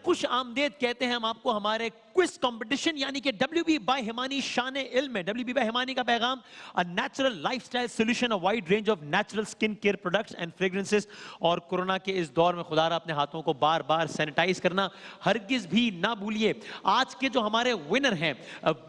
खुश आमदेद कहते हैं हम आपको हमारे क्विज कंपटीशन यानी कि WB बाय हिमानी शान इल्म में। WB बाय हिमानी का पैगाम, a natural lifestyle solution, a wide range of natural skin care products and fragrances. और कोरोना के इस दौर में खुदारा अपने हाथों को बार बार सैनिटाइज करना हरगिज भी ना भूलिए। आज के जो हमारे विनर हैं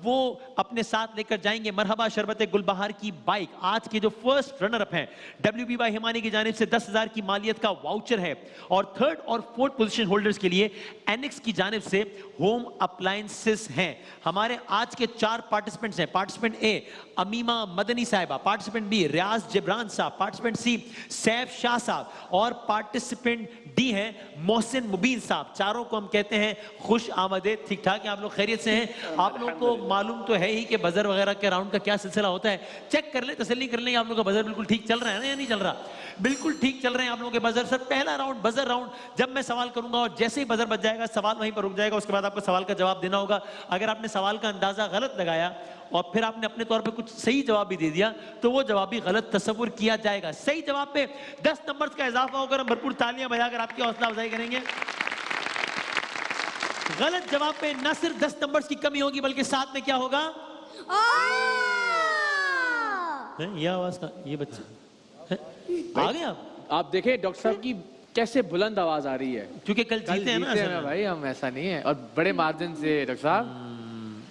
वो अपने साथ लेकर जाएंगे मरहबा शरबत गुलबहार की बाइक। आज के जो फर्स्ट रनर अप हैं WB बाय हिमानी की जानिब से 10,000 की मालियत का वाउचर है। और थर्ड और फोर्थ पोजीशन होल्डर्स के लिए एनेक्स की जानिब से होम अप्लायंसेस हैं। हमारे आज के 4 पार्टिसिपेंट्स हैं। पार्टिसिपेंट ए अमीमा मदनी साहिबा, पार्टिसिपेंट बी रियाज जिब्रान साहब, पार्टिसिपेंट सी सैफ शाह साहब और पार्टिसिपेंट डी हैं मोहसिन मुबीन साहब। चारों को हम कहते हैं खुश आमदेद। ठीक ठाक है आप लोग, खैरियत से हैं? आप लोगों को मालूम तो है ही कि बजर वगैरह के राउंड का क्या सिलसिला होता है। चेक कर ले, तसल्ली कर लेंगे आप लोगों का बजर बिल्कुल ठीक चल रहा है ना या नहीं चल रहा? बिल्कुल ठीक चल रहे हैं आप लोगों के बजर। सर पहला राउंड बजर राउंड, जब मैं सवाल करूंगा और जैसे ही बजर बज जाएगा सवाल वहीं पर रुक जाएगा। उसके बाद आपको सवाल का जवाब देना होगा। अगर आपने सवाल का अंदाजा गलत लगाया और फिर आपने अपने तौर पे कुछ सही जवाब भी दे दिया तो वो जवाब भी गलत तस्वुर किया जाएगा। सही जवाब पे 10 नंबर्स का इजाफा होकर हम भरपूर तालियां बजाकर आपकी हौसला अफजाई करेंगे। गलत जवाब पे न सिर्फ 10 नंबर्स की कमी होगी बल्कि साथ में क्या होगा? ये आवाज का ये बच्चे आ गए आप देखें डॉक्टर साहब की कैसे बुलंद आवाज आ रही है, क्योंकि कल जीते हैं ना भाई। हम ऐसा नहीं है और बड़े मार्जिन से डॉक्टर साहब।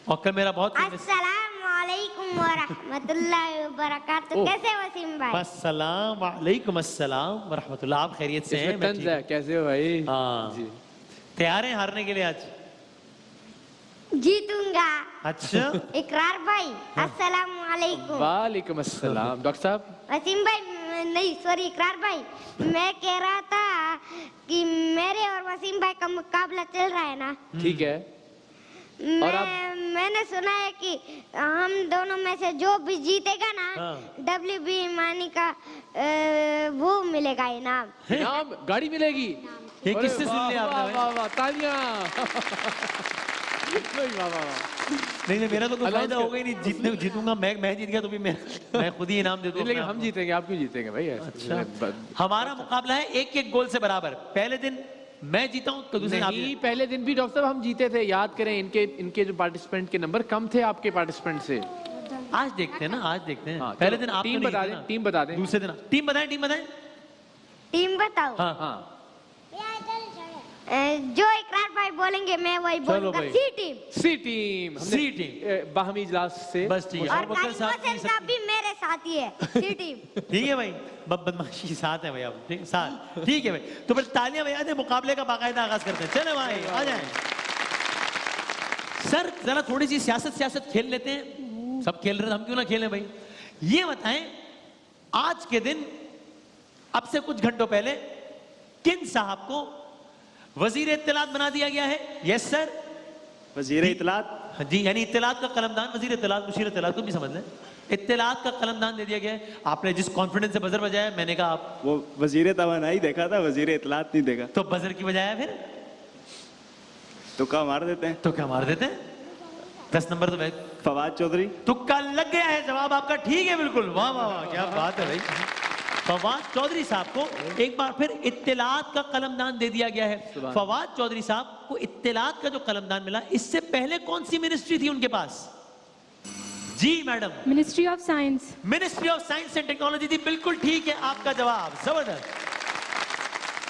और कल मेरा बहुत अस्सलामुअलैकुम वरहमतुल्लाहि वबरकातुहू। कैसे वसीम भाई? अस्सलाम वालेकुम अस्सलाम वरहमतुल्लाह। आप खैरियत से हैं? तंज है, कैसे हो भाई? हाँ जी। तैयार हैं हारने के लिए आज? जीतूंगा। अच्छा इकरार भाई अस्सलामुअलैकुम। वालेकुम अस्सलाम। डॉक्टर साहब वसीम भाई नहीं सॉरी इकरार भाई, मैं कह रहा था कि मेरे और वसीम भाई का मुकाबला चल रहा है ना। ठीक है। और मैंने सुना है कि हम दोनों में से जो भी जीतेगा ना WB हिमानी का वो मिलेगा इनाम। इनाम गाड़ी मिलेगी। ये किससे सुन लिया आपने? वाह वाह तालियां। नहीं मेरा तो कोई फायदा होगा ही नहीं। जीतूंगा मैं जीत गया तो भी मैं खुद ही इनाम दे दूंगा। लेकिन हम जीतेंगे, आप क्यों जीतेंगे भाई? अच्छा हमारा मुकाबला है एक गोल से बराबर। पहले दिन मैं जीता हूं तो दूसरे नहीं, पहले दिन भी डॉक्टर साहब हम जीते थे। याद करें, इनके जो पार्टिसिपेंट के नंबर कम थे आपके पार्टिसिपेंट से। आज देखते हैं ना, आज देखते हैं। हाँ, पहले दिन आप टीम बता दें, टीम बता दें। दूसरे दिन टीम बताएं, टीम बताएं। टीम बताओ। हाँ हाँ जो इकरार भाई बोलेंगे मैं वही बोलूंगा। सी टीम बाहमी इजलास से बस ठीक है। और का भी मेरे साथ ही है। सी टीम ठीक है भाई, बदमाशी साथ है भाई आप। साथ ठीक है भाई। तो फिर तालियां बजा दें, मुकाबले का बाकायदा आगाज करते हैं। चले भाई आ जाएं। सर जरा थोड़ी सी सियासत खेल लेते हैं। सब खेल रहे हैं, हम क्यों ना खेलें भाई? ये बताएं आज के दिन अब से कुछ घंटों पहले किन साहब को वजीर इत्तलात बना दिया गया है? यस सर, वजीर इत्तलात। जी, यानी इत्तलात का कलमदान, वजीर इत्तलात, मुशीर इत्तलात को भी समझ लें। इत्तलात का कलमदान दे दिया गया है। आपने जिस कॉन्फिडेंस से बजर बजाया, मैंने कहा आप वो वजीर तवानाई देखा था, वजीर इत्तलात नहीं देखा। तो बजर की बजाया फिर तुक्का मार देते हैं। तो क्या मार देते हैं? 10 नंबर तो मैं फवाद चौधरी। तुक्का लग गया है। जवाब आपका ठीक है बिल्कुल। वाह वाह वाह, क्या बात है भाई। फवाद चौधरी साहब को एक बार फिर इत्तलात का कलमदान दे दिया गया है। फवाद चौधरी साहब को इत्तलात का जो कलमदान मिला, इससे पहले कौन सी मिनिस्ट्री थी उनके पास? जी madam, ministry of science. Ministry of science and technology थी। बिल्कुल ठीक है आपका जवाब, जबरदस्त।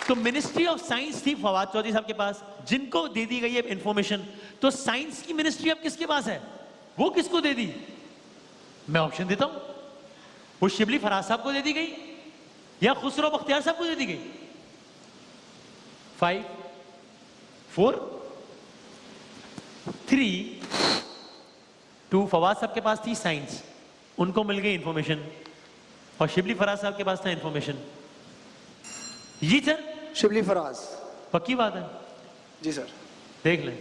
तो मिनिस्ट्री ऑफ साइंस थी फवाद चौधरी साहब के पास, जिनको दे दी गई है इंफॉर्मेशन। तो साइंस की मिनिस्ट्री अब किसके पास है? वो किसको दे दी? मैं ऑप्शन देता हूं। वो शिबली फराज साहब को दे दी गई या खुसरो बख्तियार साहब को दे दी गई? 5 4 3 2। फवाद साहब के पास थी साइंस, उनको मिल गई इंफॉर्मेशन, और शिबली फराज साहब के पास था इंफॉर्मेशन। जी सर, शिबली फराज। पक्की बात है? जी सर। देख लें,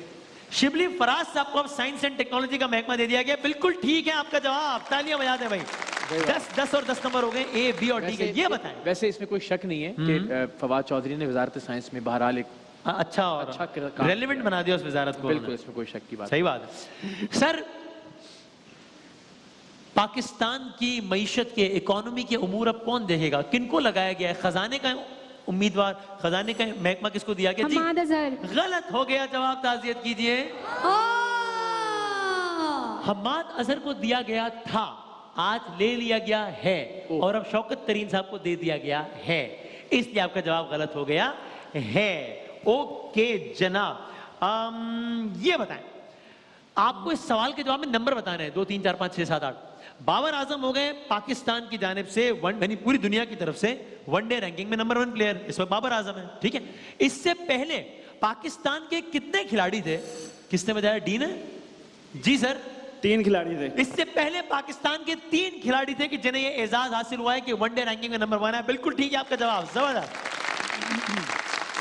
शिबली फराज साहब को अब साइंस एंड टेक्नोलॉजी का महकमा दे दिया गया। बिल्कुल ठीक है आपका जवाब, तालियां बजा दें भाई। 10 और 10 नंबर हो गए, ए बी और डी के। ये बताएं। वैसे इसमें कोई शक नहीं है कि फवाद चौधरी ने वजारत साइंस में बहरहाल एक अच्छा रेलेवेंट बना दिया उस वजारत को। बिल्कुल, इसमें कोई शक की बात। सही बात है सर। पाकिस्तान की मईशत के, इकोनॉमी के उमूर अब कौन देखेगा? किनको लगाया गया है? खजाने का उम्मीदवार खजाने का महकमा किसको दिया गया? जी हमाद अजहर। गलत हो गया जवाब, ताज़ियत कीजिए। हमाद अजहर को दिया गया था, आज ले लिया गया है और अब शौकत तरीन साहब को दे दिया गया है, इसलिए आपका जवाब गलत हो गया है। ओके जनाब, ये बताएं, आपको इस सवाल के जवाब में नंबर बताने हैं, 2 3 4 5 6 7 8। बाबर आजम हो गए पाकिस्तान की जानिब से यानी पूरी दुनिया की तरफ से वनडे रैंकिंग में नंबर 1 प्लेयर, इस वक्त बाबर आजम है, ठीक है। इससे पहले पाकिस्तान के कितने खिलाड़ी थे? किसने बताया? डी ने। जी सर, 3 खिलाड़ी थे। इससे पहले पाकिस्तान के 3 खिलाड़ी थे कि जिन्हें यह एजाज हासिल हुआ है कि वनडे रैंकिंग में नंबर 1 है। बिल्कुल ठीक है आपका जवाब, जबरदस्त।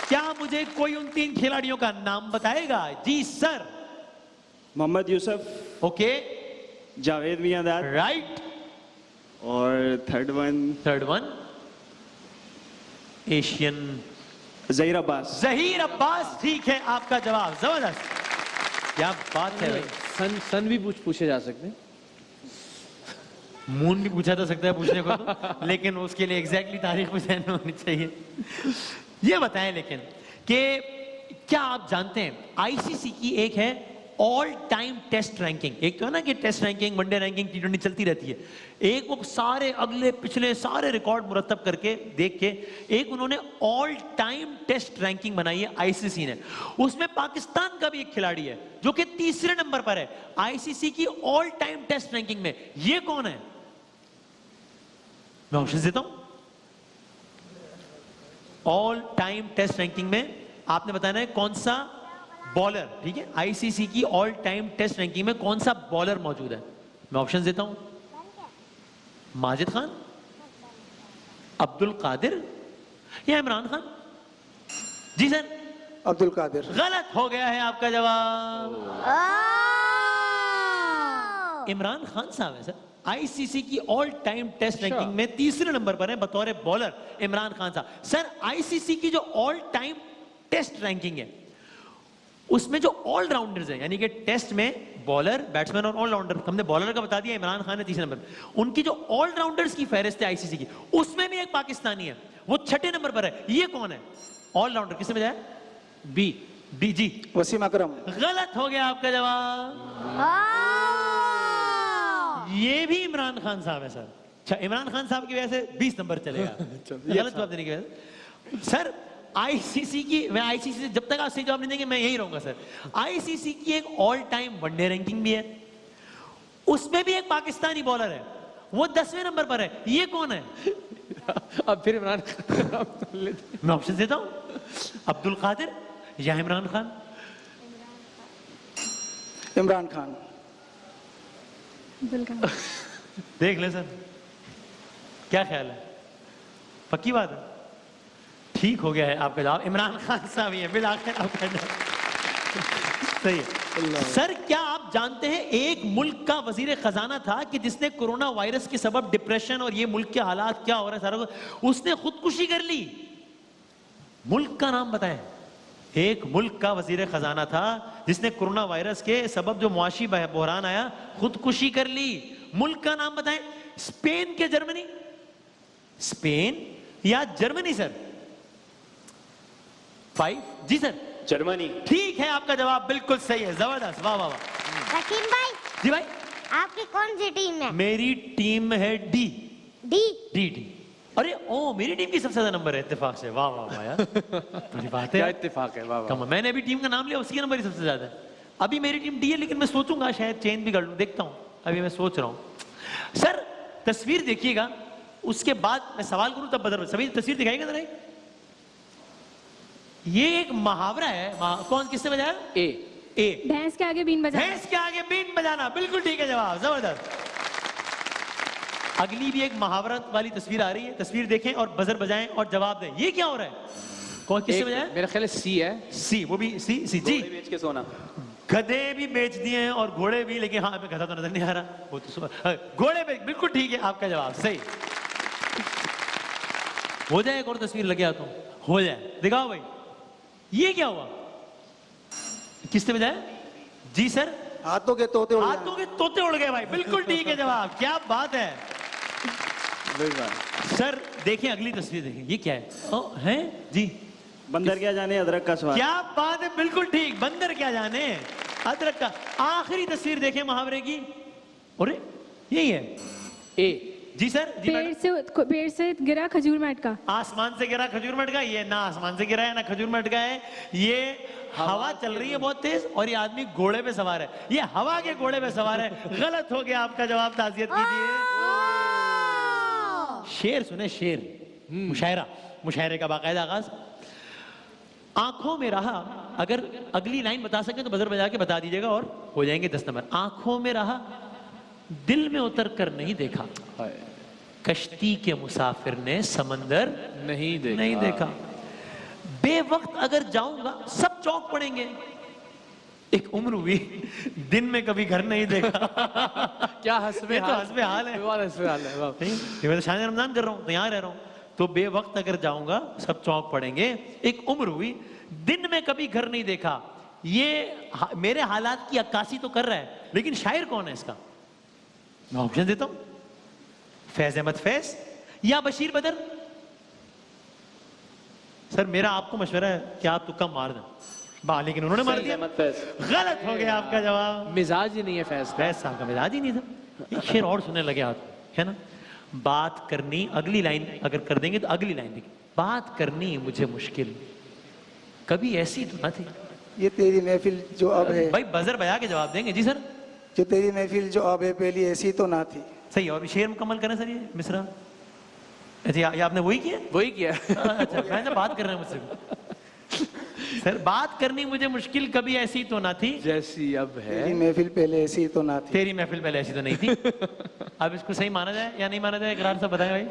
क्या मुझे कोई उन 3 खिलाड़ियों का नाम बताएगा? जी sir. Mohammad Yusuf, okay, Javed Miandad, right. और third one Asian Zaheer Abbas. Zaheer Abbas, ठीक है आपका जवाब, जबरदस्त। क्या बात है भाई। सन भी पूछे जा सकते हैं। मून भी पूछा जा सकता है पूछने को तो, लेकिन उसके लिए एग्जैक्टली तारीख मुझे होनी चाहिए। ये बताएं लेकिन कि क्या आप जानते हैं आईसीसी की एक है ऑल टाइम टेस्ट रैंकिंग, एक तो है ना कि test ranking, one day ranking, T20 चलती रहती है, एक वो सारे अगले पिछले सारे रिकॉर्ड मुरतब करके देख के एक उन्होंने ऑल टाइम टेस्ट रैंकिंग बनाई है आईसीसी ने। उसमें पाकिस्तान का भी एक खिलाड़ी है जो कि 3रे नंबर पर है आईसीसी की ऑल टाइम टेस्ट रैंकिंग में। ये कौन है? मैं ऑप्शन देता हूं। ऑल टाइम टेस्ट रैंकिंग में आपने बताना है कौन सा बॉलर, ठीक है, आईसीसी की ऑल टाइम टेस्ट रैंकिंग में कौन सा बॉलर मौजूद है। मैं ऑप्शन देता हूं। माजिद खान, अब्दुल कादिर या इमरान खान? जी सर। अब्दुल कादिर। गलत हो गया है आपका जवाब। इमरान खान साहब है सर, आईसीसी की ऑल टाइम टेस्ट रैंकिंग में 3रे नंबर पर है बतौर बॉलर इमरान खान साहब। सर आईसीसी की जो ऑल टाइम टेस्ट रैंकिंग है उसमें जो ऑलराउंडर्स हैं, यानी कि टेस्ट में बॉलर, बैट्समैन और ऑलराउंडर, हमने बॉलर का बता दिया, इमरान खान है 3रे नंबर, उनकी जो ऑलराउंडर्स की फहरिस्त है आईसीसी की, उसमें भी एक पाकिस्तानी है, वो 6ठे नंबर पर है। ये कौन है ऑलराउंडर? किसने बताया? बी जी, वसीम अकरम। गलत हो गया आपका जवाब। ये भी इमरान खान साहब है सर। अच्छा, इमरान खान साहब की वजह से 20 नंबर चलेगा गलत जवाब देने की वजह से। सर आईसीसी की, मैं आईसीसी से जब तक आप सही जवाब नहीं देंगे मैं यही रहूंगा सर। आईसीसी की एक ऑल टाइम वनडे रैंकिंग भी है, उसमें भी एक पाकिस्तानी बॉलर है, वो 10वें नंबर पर है। ये कौन है? अब फिर इमरान मैं ऑप्शन देता हूं, अब्दुल कादिर या इमरान खान? इमरान खान। देख ले सर, क्या ख्याल है? पक्की बात है? ठीक हो गया है आपका जवाब, इमरान खान साहब ही है बिल आखिर आपका जवाब सही है। सर क्या आप जानते हैं एक मुल्क का वजीर खजाना था कि जिसने कोरोना वायरस के सबब डिप्रेशन और ये मुल्क के हालात क्या हो रहे हैं सारा, उसने खुदकुशी कर ली। मुल्क का नाम बताएं। एक मुल्क का वजीर खजाना था जिसने कोरोना वायरस के सबब जो मुआशी बहरान आया खुदकुशी कर ली। मुल्क का नाम बताएं। स्पेन के जर्मनी? स्पेन या जर्मनी सर? 5 जी सर। जर्मनी। ठीक है आपका जवाब बिल्कुल सही है, जबरदस्त, वाह वाह वाह। रकीम भाई, जी भाई, आपकी कौन सी टीम है? मेरी टीम है डी। डी। अरे ओ, मेरी टीम की सबसे ज्यादा नंबर है इत्तेफाक से, वाह वाह वाह यार, बड़ी बात है। क्या इत्तेफाक है, वाह वाह। कम, मैंने अभी टीम का नाम लिया, उसकी नंबर ही सबसे ज्यादा है। अभी मेरी टीम डी है, लेकिन मैं सोचूंगा शायद चेंज भी कर लूं, देखता हूं, अभी मैं सोच रहा हूं। सर तस्वीर देखिएगा, उसके बाद मैं सवाल करूं तब बदल। सभी तस्वीर दिखाएगा जरा। ये एक मुहावरा है, कौन किसने बजाया? ए। भैंस के आगे बीन बजाना। भैंस के आगे बीन बजाना, बिल्कुल ठीक है जवाब, जबरदस्त। अगली भी एक मुहावरा वाली तस्वीर आ रही है, तस्वीर देखें और बजर बजाएं और जवाब दें। ये क्या हो रहा है? कौन किसने बजाया? मेरा ख्याल है सी है। सी, वो भी सी जी। बेच के सोना। गधे भी बेच दिए हैं और घोड़े भी, लेकिन हाँ हमें गधा तो नजर नहीं आ रहा, वो तो घोड़े पे, बिल्कुल ठीक है आपका जवाब सही। हो जाए एक और तस्वीर लगे आता हूं, हो जाए, दिखाओ भाई। ये क्या हुआ? किसने बजाया? जी सर। हाथों के तोते उड़ गए। हाथों के तोते उड़ गए भाई, बिल्कुल ठीक है जवाब, क्या बात है सर। देखिए अगली तस्वीर देखिए, ये क्या है? ओ, हैं जी, बंदर क्या जाने अदरक का स्वाद। क्या बात है, बिल्कुल ठीक, बंदर क्या जाने अदरक का। आखिरी तस्वीर देखें मुहावरे की, अरे यही है। ए, जी सर, जी मैडम। पेड़ से गिरा खजूर में अटका। आसमान से गिरा खजूर में अटका, ये ना आसमान से गिरा है ना खजूर में अटका है, ये हवा चल रही है बहुत तेज और ये आदमी घोड़े पे सवार है, ये हवा के घोड़े पे सवार है। गलत हो गया आपका जवाब, ताज़ियत कीजिए। शेर सुने, शेर, मुशायरा, मुशायरे का बाकायदा आगाज। आंखों में रहा, अगर अगली लाइन बता सकें तो बजर बजा के बता दीजिएगा और हो जाएंगे 10 नंबर। आंखों में रहा, दिल में उतर कर नहीं देखा, कश्ती के मुसाफिर ने समंदर नहीं देखा। बेवक्त अगर जाऊंगा सब चौंक पड़ेंगे, एक उम्र हुई दिन में कभी घर नहीं देखा। क्या हस्बे तो हस्बे हाल है, मैं तो शान रमजान कर रहा हूँ तो यहाँ रह रहा हूँ। तो बेवक्त अगर जाऊंगा सब चौंक पड़ेंगे, एक उम्र हुई दिन में कभी घर नहीं देखा। ये मेरे हालात की अक्कासी तो कर रहा है, लेकिन शायर कौन है इसका? मैं ऑप्शन देता हूं, फैज अहमद फैज या बशीर बदर। सर मेरा आपको मशवरा है कि आप तुक्का मार दें, लेकिन उन्होंने मार दिया। गलत हो गया आपका जवाब, मिजाज ही नहीं है फैज का। फैज साहब का मिजाज ही नहीं था। एक शेर और सुनने लगे आप, है ना? बात करनी, अगली लाइन अगर कर देंगे तो अगली लाइन देखिए, बात करनी मुझे मुश्किल कभी ऐसी तो ना थी। ये तेरी महफिल जो अब है, भाई बजर बजा के जवाब देंगे। जी सर, जो तेरी महफिल जो अब है पहली ऐसी तो ना थी। सही। और शेर मुकम्मल करें सर, ये मिसरा। अच्छा ये आपने वही किया? वही किया। अच्छा मैं तो बात कर रहे हैं मुझसे। सर बात करनी मुझे मुश्किल कभी ऐसी तो ना थी, जैसी अब है। तेरी महफिल पहले ऐसी तो ना थी। तेरी महफिल पहले ऐसी तो नहीं थी। अब इसको सही माना जाए या नहीं माना जाए, इकरार से बताएं भाई।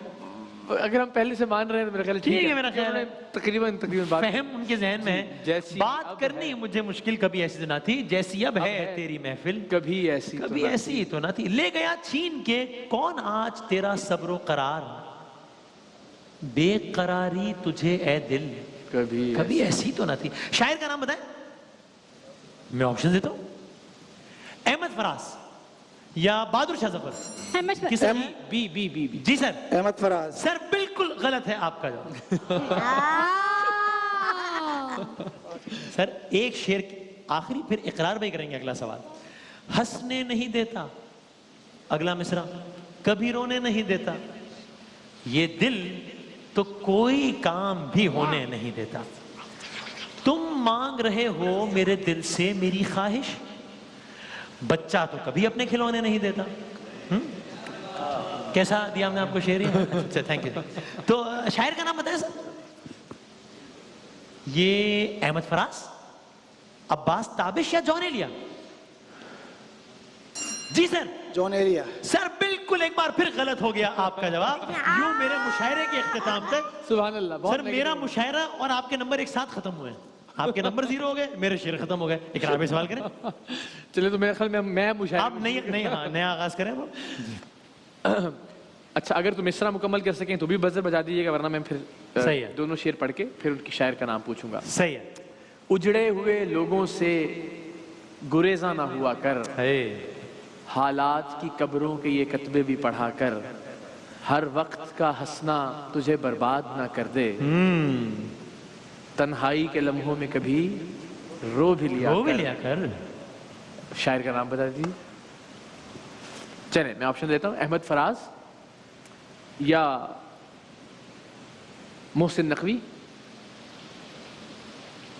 अगर हम पहले से मान रहे हैं तो मेरा ख्याल ठीक है, मेरा ख्याल है तकरीबन बात फहम उनके जहन में है। जैसी बात करनी मुझे मुश्किल कभी ऐसी तो ना थी, जैसी अब है तेरी महफिल कभी ऐसी तो ना थी। ले गया छीन के कौन आज तेरा सब्रो करार, बेकरारी तुझे ए दिल कभी ऐसी तो ना थी। शायर का नाम बताएं, मैं ऑप्शन देता हूं, अहमद फराज या बहादुर शाह जफर। बी। जी सर, अहमद फराज। सर बिल्कुल गलत है आपका जवाब। सर एक शेर आखिरी, फिर इकरार भी करेंगे। अगला सवाल, हंसने नहीं देता, अगला मिसरा कभी रोने नहीं देता, ये दिल तो कोई काम भी होने नहीं देता। तुम मांग रहे हो मेरे दिल से मेरी ख्वाहिश, बच्चा तो कभी अपने खिलौने नहीं देता। कैसा दिया हमने आपको शेर? अच्छा थैंक यू। तो शायर का नाम बताएं सर। ये अहमद फराज, अब्बास ताबिश या जॉन एलिया? जी सर, जॉन एलिया। सर बिल्कुल एक बार फिर गलत हो गया आपका जवाब। यूं मेरे मुशायरे के इख्तिताम तक, सुभान अल्लाह, सर मेरा मुशायरा और आपके नंबर एक साथ खत्म हुए। आपके नंबर 0 हो गए, मेरे शेर खत्म हो गए। इकरार पे सवाल करें। चलिए तो मेरे ख्याल में मैं मुशायरा आप नहीं हाँ नया आगाज करें वो। अच्छा अगर तुम मिसरा मुकम्मल कर सकें तो भी बजर बजा दीजिएगा, वरना मैं फिर सही है, दोनों शेर पढ़ के फिर उनकी शायर का नाम पूछूंगा। सही है। उजड़े हुए लोगों से गुरेजा ना हुआ कर, हालात की कब्रों के ये कतबे भी पढ़ा कर, हर वक्त का हंसना तुझे बर्बाद ना कर दे, तन्हाई के लम्हों में कभी रो भी लिया कर। शायर का नाम बता दीजिए। चले मैं ऑप्शन देता हूं, अहमद फराज या मोहसिन नकवी।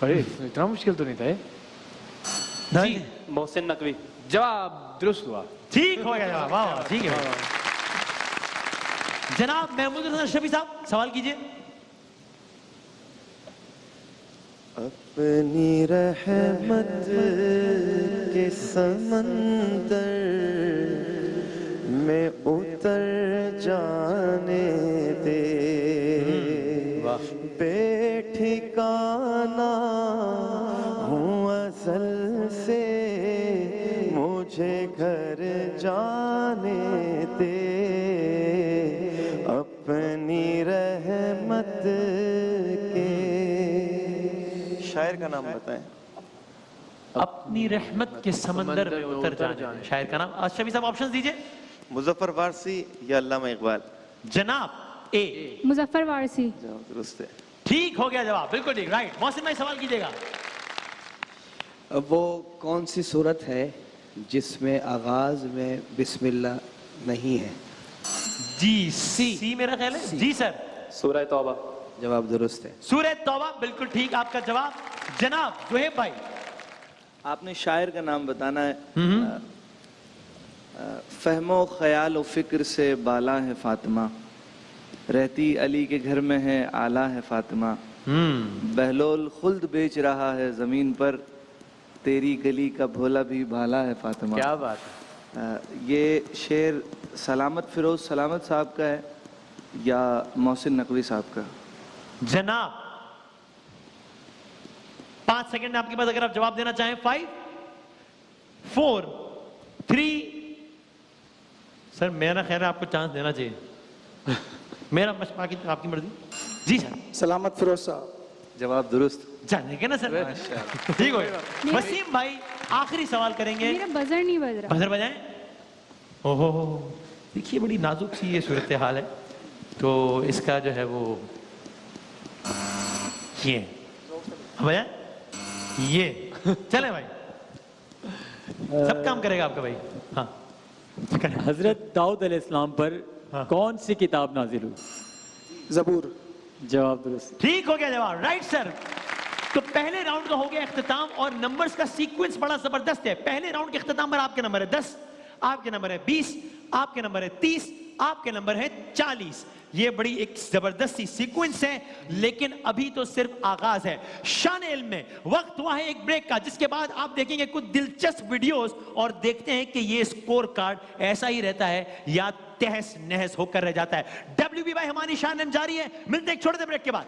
अरे इतना मुश्किल तो नहीं था जी, मोहसिन नकवी। जवाब दुरुस्त हुआ, ठीक हो गया जवाब। वाह ठीक है। जनाब महमूद हसन शफी साहब सवाल कीजिए। अपनी रहमत के समंदर में उतर जाने दे, बेठिकाना हूँ असल से, मुझे घर जाने दे, अपनी रहमत के। शायर का नाम बताएं। अपनी रहमत के समंदर में उतर जाने, शायर का नाम। शफी साहब ऑप्शन दीजिए। मुजफ्फर वारसी या अल्लामा इकबाल। जनाब ए मुजफ्फर वारसी। जवाब दुरुस्त है। ठीक हो गया जवाब, बिल्कुल ठीक, राइट। मोहसिन भाई सवाल कीजिएगा। वो कौन सी सूरत है जिसमें आगाज में बिस्मिल्लाह नहीं है? जी सी मेरा ख्याल है। जी सर। सूरह तौबा। जवाब दुरुस्त है। सूरह तौबा, बिल्कुल ठीक आपका जवाब। जनाब जोहेब भाई। आपने शायर का नाम बताना है। फहमो ख्याल व फिक्र से बाला है फातिमा, रहती अली के घर में है आला है फातिमा, बहलोल खुल्द बेच रहा है जमीन पर, तेरी गली का भोला भी भाला है फातिमा। क्या बात है। ये शेर सलामत फिरोज सलामत साहब का है या मोहसिन नकवी साहब का? जनाब 5 सेकंड आपके पास, अगर आप जवाब देना चाहें। 5 4 3। सर मेरा ख्याल है आपको चांस देना चाहिए। मेरा बस बाकी आपकी मर्जी। जी सर। सलामत फिरोज साहब। जवाब दुरुस्त। जानेंगे ना सर। ठीक हो गया। वसीम भाई आखिरी सवाल करेंगे। मेरा बजर नहीं बज रहा। बजर बजाएं। ओहो देखिए बड़ी नाजुक सी ये सूरत हाल है, तो इसका जो है वो ये बजाएं। ये चले भाई, सब काम करेगा आपका भाई। हाँ हजरत दाऊद अलैहिस्सलाम पर कौन सी किताब नाजिल हुई? जबूर। जवाब दुरुस्त। ठीक हो गया जवाब, राइट सर। तो पहले राउंड का हो गया इख्तिताम, और नंबर्स का सीक्वेंस बड़ा जबरदस्त है। पहले राउंड के इख्तिताम पर आपके नंबर है 10, आपके नंबर है 20, आपके नंबर है 30, आपके नंबर है 40। ये बड़ी एक जबरदस्त सी सीक्वेंस है, लेकिन अभी तो सिर्फ आगाज है। शान इल्म में वक्त हुआ है एक ब्रेक का, जिसके बाद आप देखेंगे कुछ दिलचस्प वीडियोस और देखते हैं कि ये स्कोर कार्ड ऐसा ही रहता है या तहस नहस होकर रह जाता है। WB बाय हिमानी शान इल्म जारी है। मिलते हैं एक छोटे से ब्रेक के बाद।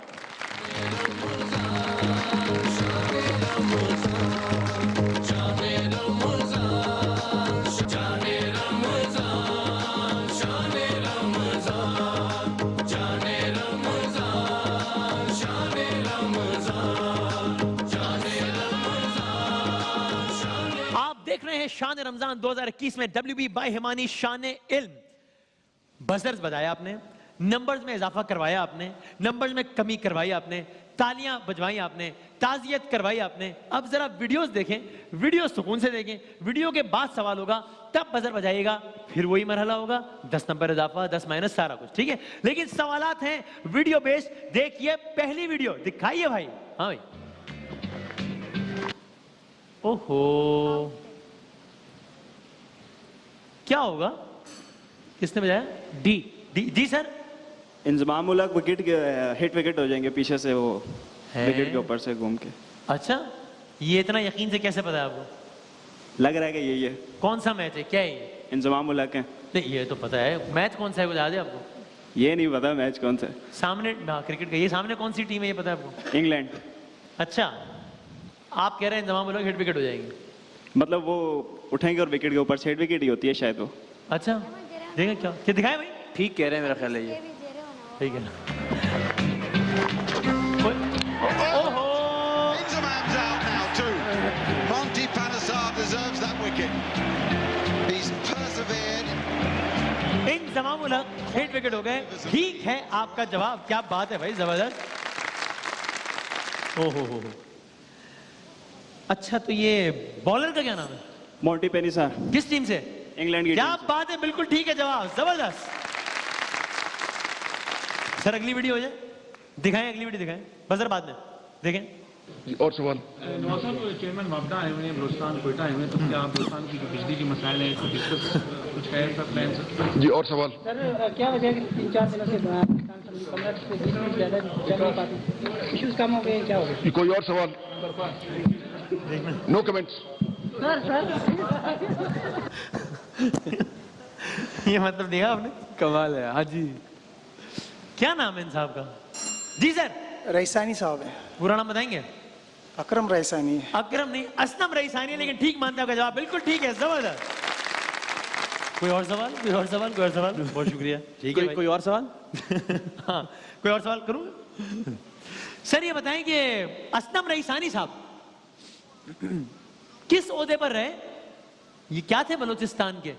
देख रहे हैं शान रमजान 2021 में WB बाय हिमानी शान इल्म। बजर्स बजाया आपने, नंबर्स में इजाफा करवाया आपने, नंबर्स में कमी करवाई आपने, तालियां बजवाई आपने, ताजियत करवाई आपने। अब जरा वीडियोस देखें, वीडियो सुकून से देखें। वीडियो के बाद सवाल होगा, तब बजर बजाइएगा, फिर वही मरहला होगा, 10 नंबर इजाफा, 10 माइनस, सारा कुछ ठीक है। लेकिन सवालात हैं वीडियो बेस्ड। देखिए पहली वीडियो दिखाइए भाई। हाँ भाई। ओहो क्या होगा? किसने बजाया? D sir. Inzamam ul Haq wicket के हिट विकेट हो जाएंगे पीछे से, वो विकेट के ऊपर से घूम के। अच्छा, ये इतना यकीन से कैसे पता है आपको? लग रहा है कि यही है। कौन सा मैच है, क्या है ये? इंजमाम उल हक है। नहीं ये तो पता है, मैच कौन सा है बता दे आपको? ये नहीं पता मैच कौन सा है। सामने क्रिकेट का, ये सामने कौन सी टीम है ये पता है आपको? इंग्लैंड। अच्छा, आप कह रहे हैं इंजमाम उल हक हिट विकेट हो जाएंगे? मतलब वो उठेंगे और विकेट के ऊपर से हिट विकेट ही होती है शायद वो। अच्छा देखें क्या क्या दिखाए भाई। ठीक कह रहे हैं मेरा ख्याल है ये। ठीक है। ओहो Monty Panesar deserves that wicket. He's persevered. Inzamam ul Haq hit wicket हो गए। ठीक है आपका जवाब, क्या बात है भाई, जबरदस्त। ओहो अच्छा, तो ये बॉलर का क्या नाम है? मोंटी पेनिसा। किस टीम से? इंग्लैंड की क्या टीम से। बात है, बिल्कुल ठीक है जवाब, जबरदस्त। सर अगली वीडियो हो जाए, दिखाएं अगली वीडियो दिखाएं, बजर बाद में देखें। और सवाल। चेयरमैन वापदा आए हुए हैं, बलूचिस्तान कोयटा आए हुए हैं, तो क्या बलूचिस्तान की बिजली की मसाइल है, कुछ है ऐसा प्लान? जी और सवाल। सर क्या वजह है कि 3-4 दिनों से पाकिस्तान से 15 से 20 मिनट ज़्यादा चल नहीं पाती? इश्यूज कम हो गए, क्या हो गया? कोई और सवाल? No comments. ये मतलब देखा आपने, कमाल है। हाँ जी, क्या नाम है इन साहब का? जी सर। रईसानी साहब है। पूरा नाम बताएंगे? अकरम रईसानी है। अकरम नहीं, असलम रईसानी है, लेकिन ठीक मानते हैं आपका जवाब, बिल्कुल ठीक है, जबरदस्त। कोई और सवाल, कोई और सवाल, कोई और सवाल? बहुत शुक्रिया। ठीक है, कोई और सवाल? हाँ कोई और सवाल करूँ? सर ये बताएं कि असलम रईसानी साहब किस ओहदे पर रहे? ये क्या थे बलूचिस्तान के?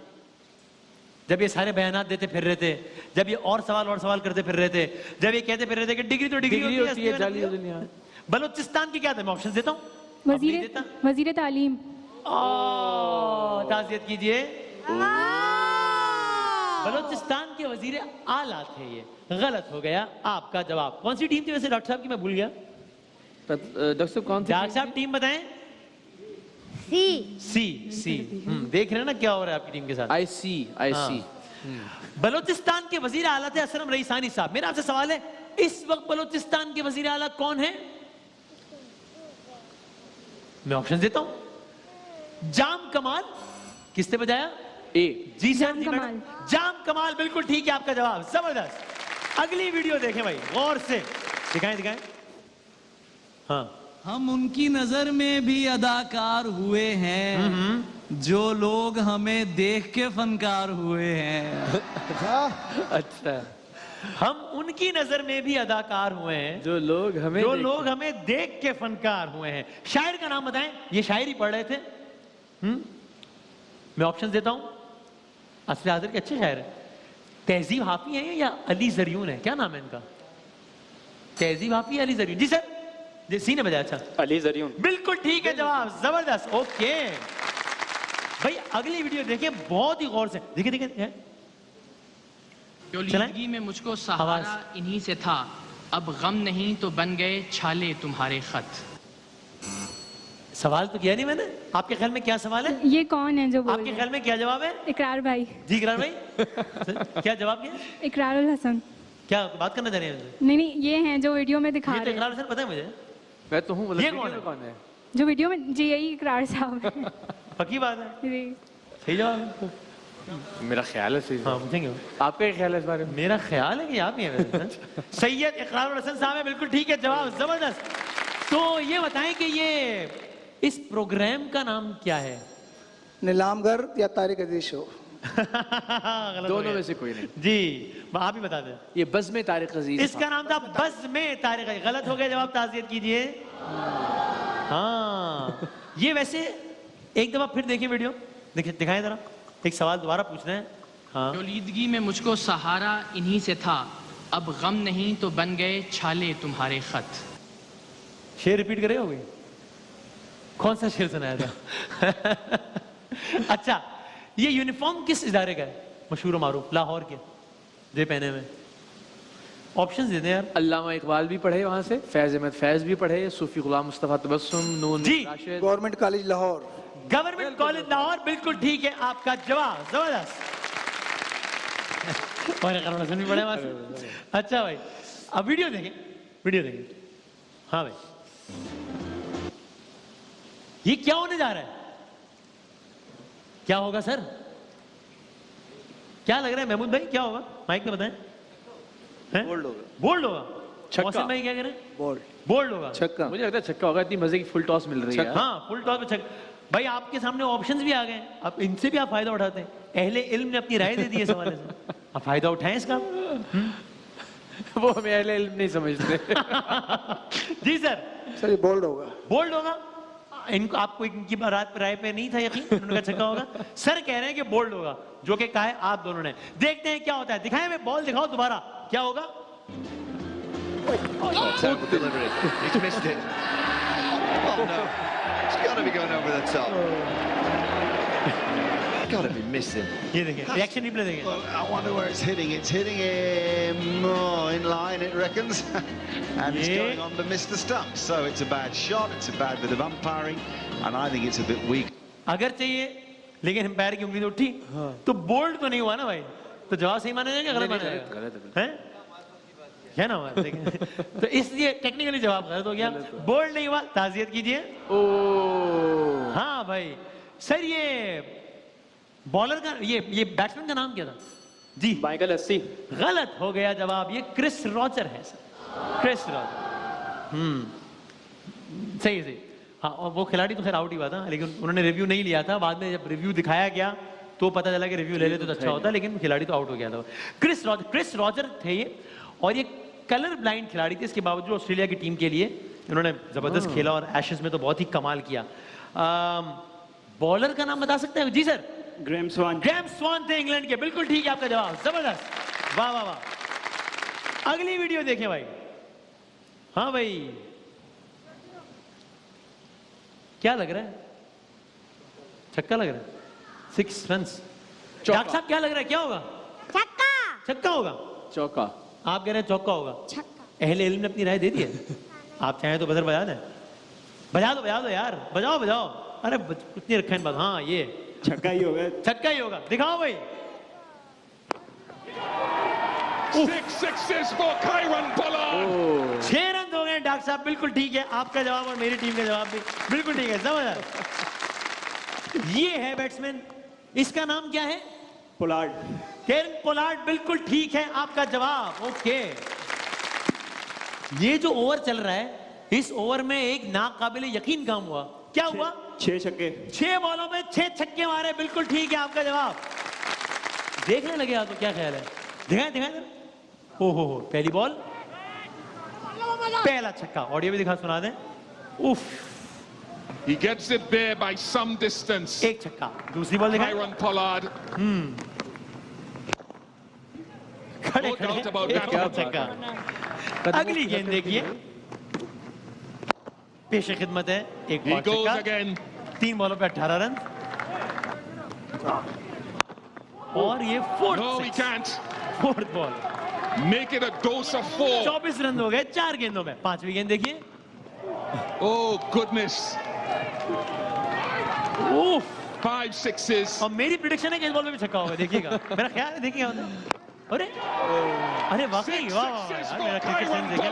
जब ये सारे बयानात देते फिर रहे थे, जब ये और सवाल करते फिर रहे थे, जब ये कहते फिर रहे थे कि डिग्री तो डिग्री होती है जाली दुनिया। बलूचिस्तान की क्या था? मैं ऑप्शन देता हूँ। वजीर तालीम। ताज़ियत कीजिए, बलूचिस्तान के वजीर आला थे ये। गलत हो गया आपका जवाब। कौन सी टीम थी वैसे डॉक्टर साहब की? मैं भूल गया। डॉक्टर साहब कौन सी? डॉक्टर साहब टीम बताएं। सी। देख रहे हैं ना क्या हो रहा है आपकी टीम के साथ? आई सी। बलूचिस्तान के वजीर आला थे असलम रईसानी साहब। मेरा आपसे सवाल है, इस वक्त बलूचिस्तान के वजीर आला कौन है? मैं ऑप्शन देता हूं। जाम कमाल। किसने बजाया? ए। जी सर, जाम कमाल बिल्कुल ठीक है आपका जवाब। जबरदस्त। अगली वीडियो देखें भाई गौर से। दिखाएं। हाँ, हम उनकी नजर में भी अदाकार हुए हैं जो लोग हमें देख के फनकार हुए हैं। अच्छा, हम उनकी नजर में भी अदाकार हुए हैं जो लोग हमें देख के फनकार हुए हैं। शायर का नाम बताएं। ये शायरी पढ़ रहे थे। मैं ऑप्शन देता हूं। असली हाजिर के अच्छे शायर हैं। तहजीब हाफी है या अली जरियून है? क्या नाम है इनका? तहजीब हाफी या अली जरियून? जी सर, सी ने बजाया। अच्छा, अली जरियून बिल्कुल ठीक है जवाब। जबरदस्त। ओके भाई, अगली वीडियो देखिए बहुत ही गौर से। देखिए। जो जिंदगी में मुझको सहारा इन्हीं से था, अब गम नहीं तो बन गए छाले तुम्हारे खत। सवाल तो किया नहीं मैंने। आपके ख्याल में क्या सवाल है? ये कौन है जो बोल आपके ख्याल में क्या जवाब है? इकरार भाई। जी इकरार भाई। क्या जवाब क्या? इकरारुल हसन। क्या बात करना चाह रहे हैं? नहीं, ये हैं जो वीडियो में दिखा रहे हैं। इकरार हसन पता है मुझे। मैं तो हूँ। ये कौन है? जो वीडियो में, जी यही इकरार साहब है। पक्की बात है? जी सही जवाब। मेरा ख्याल है सही। हाँ, पूछेंगे। आपका क्या ख्याल है इस बारे में? मेरा ख्याल है कि आप ही हैं। सैयद इकरारुल हसन साहब है। बिल्कुल ठीक है जवाब। जबरदस्त। तो ये बताएं कि ये इस प्रोग्राम का नाम क्या है? नीलामगर या तारिक अजीज शो? दोनों में से कोई नहीं। जी आप ही बता दें। ये बज़ में तारिक अजीज। इसका नाम था बज़ में तारिक अजीज। गलत हो गया जवाब। ताज़ियत कीजिए। हाँ, ये वैसे एक दफा फिर देखिए वीडियो। देखिए, दिखाएं जरा। एक सवाल दोबारा पूछना है। हाँ। जो लीदगी में मुझको सहारा इन्हीं से था, अब गम नहीं तो बन गए छाले तुम्हारे खत। शेर रिपीट करे होगे? कौन सा शेर सुनाया था? अच्छा, ये यूनिफॉर्म किस इदारे का है? मशहूर मारूफ लाहौर के, जो पहने में। ऑप्शंस दे दें यार। अल्लामा इकबाल भी पढ़े वहां से, फैज अहमद फैज भी पढ़े, Sufi Ghulam Mustafa Tabassum, Noon Rashid. Government college Lahore. Government college Lahore बिल्कुल ठीक है आपका जवाब। जबरदस्त। और भी पढ़े वहां से। अच्छा भाई, अब वीडियो देखें। हाँ भाई, ये क्या होने जा रहा है? क्या होगा सर? क्या लग रहा है महमूद भाई? क्या होगा? माइक में बताएं। बोल्ड होगा। मौसम भाई क्या कह रहे हैं? बोल्ड होगा। छक्का। मुझे लगता है छक्का होगा। इतनी मजे की फुल टॉस मिल रही है। हाँ, फुल टॉस में छक्का। भाई आपके सामने ऑप्शंस भी आ गए, अब इनसे भी आप फायदा उठाते हैं। अहले इल्म ने अपनी राय दे दी है सवाल से, आप फायदा उठाएं इसका। वो हमें अहले इल्म नहीं समझते। जी सर। सर ये बोल्ड होगा। बोल्ड होगा। इनको आपको इनकी रात राय पे नहीं था यकीन? उन्होंने कहा छक्का होगा। सर कह रहे हैं कि बोल्ड होगा, जो कि कहा है आप दोनों ने। देखते हैं क्या होता है। दिखाएं, मैं बॉल दिखाओ दोबारा, क्या होगा? He's missed it. Oh no, it's got to be going over the top. Got to be missing. ये देखिए, रिएक्शन रिप्ले देखिए। Well, I wonder where it's hitting. It's hitting him in line, it reckons, and it's going on to miss the stumps. So it's a bad shot. It's a bad bit of umpiring, and I think it's a bit weak. अगर चाहिए, लेकिन empire की उंगली तो उठी, तो bold तो नहीं हुआ ना भाई, तो जवाब सही माना जाएगा गलत माना जाएगा? गलत है। क्या ना हुआ? तो इसलिए टेक्निकली जवाब गलत हो गया। बोल्ड नहीं हुआ। ताज़ियत कीजिए। हाँ भाई सर, ये बॉलर का, ये बैट्समैन का नाम क्या था? जी माइकल हस्सी। गलत हो गया जवाब। ये क्रिस रॉजर है सर, क्रिस रॉजर। सही। हाँ, और वो खिलाड़ी तो खैर आउट ही हुआ था, लेकिन उन्होंने रिव्यू नहीं लिया था। बाद में जब रिव्यू दिखाया गया तो पता चला कि रिव्यू ले लेते तो अच्छा होता, लेकिन खिलाड़ी तो आउट हो गया था। क्रिस रॉजर थे ये, और ये कलर ब्लाइंड खिलाड़ी थे। इसके बावजूद ऑस्ट्रेलिया की टीम के लिए इन्होंने जबरदस्त खेला और एशेज में तो बहुत ही कमाल किया। बॉलर का नाम बता सकते हैं? जी सर। ग्रेम स्वान। ग्रेम स्वान थे इंग्लैंड के, बिल्कुल ठीक है आपका जवाब, जबरदस्त, वाह वाह वाह। अगली वीडियो देखें भाई। हाँ भाई, क्या लग रहा है? छक्का लग रहा है, 6 रन्स। डॉक्टर साहब क्या लग रहा है, क्या होगा? छक्का। छक्का होगा? चौका। आप कह रहे हैं चौका होगा? छक्का। अहले इल्म ने अपनी राय दे दी है। आप चाहें तो बजर बजा दें, बजा दो यार, बजाओ बजाओ। अरे कुछ नहीं रखा इन बात। हाँ ये छक्का ही होगा, छक्का ही होगा, दिखाओ भाई। 6 sixes for Kieron Pollard. 6 run हो गए डॉक्टर साहब, बिल्कुल ठीक है आपका जवाब और मेरी टीम का जवाब भी बिल्कुल ठीक है, समझ। ये है बैट्समैन, इसका नाम क्या है? पोलार्ड। केरन पोलार्ड, बिल्कुल ठीक है आपका जवाब। ओके, ये जो ओवर चल रहा है, इस ओवर में एक नाकाबिले यकीन काम हुआ। क्या हुआ? 6 छक्के। 6 बॉलों में 6 छक्के मारे, बिल्कुल ठीक है आपका जवाब। देखने लगे आप तो, क्या ख्याल है? दिखाएं दिखाएं। ओहो, पहली बॉल, पहला छक्का। ऑडियो भी दिखा, सुना दें। उफ, He gets it there by some distance. एक छक्का। दूसरी बॉल दिखाएं। Kieron Pollard. खड़े No doubt about एक that. छक्का। अगली गेंद देखिए, पेश खिदमत है, एक He और goes छक्का। again. 3 बॉलों पे 18 रन और ये fourth. No, he can't. Fourth ball, Make it a dose of 4. 24 run हो गए 4 गेंदों में। 5वीं गेंद देखिए। Oh goodness. उफ, 5 sixes. और मेरी प्रिडिक्शन है कि इस बॉल में भी छक्का होगा, देखिएगा। मेरा ख्याल है, देखिएगा। अरे अरे वाकई, वाह वाह यार, मेरा क्रिकेट सेंस देखिए।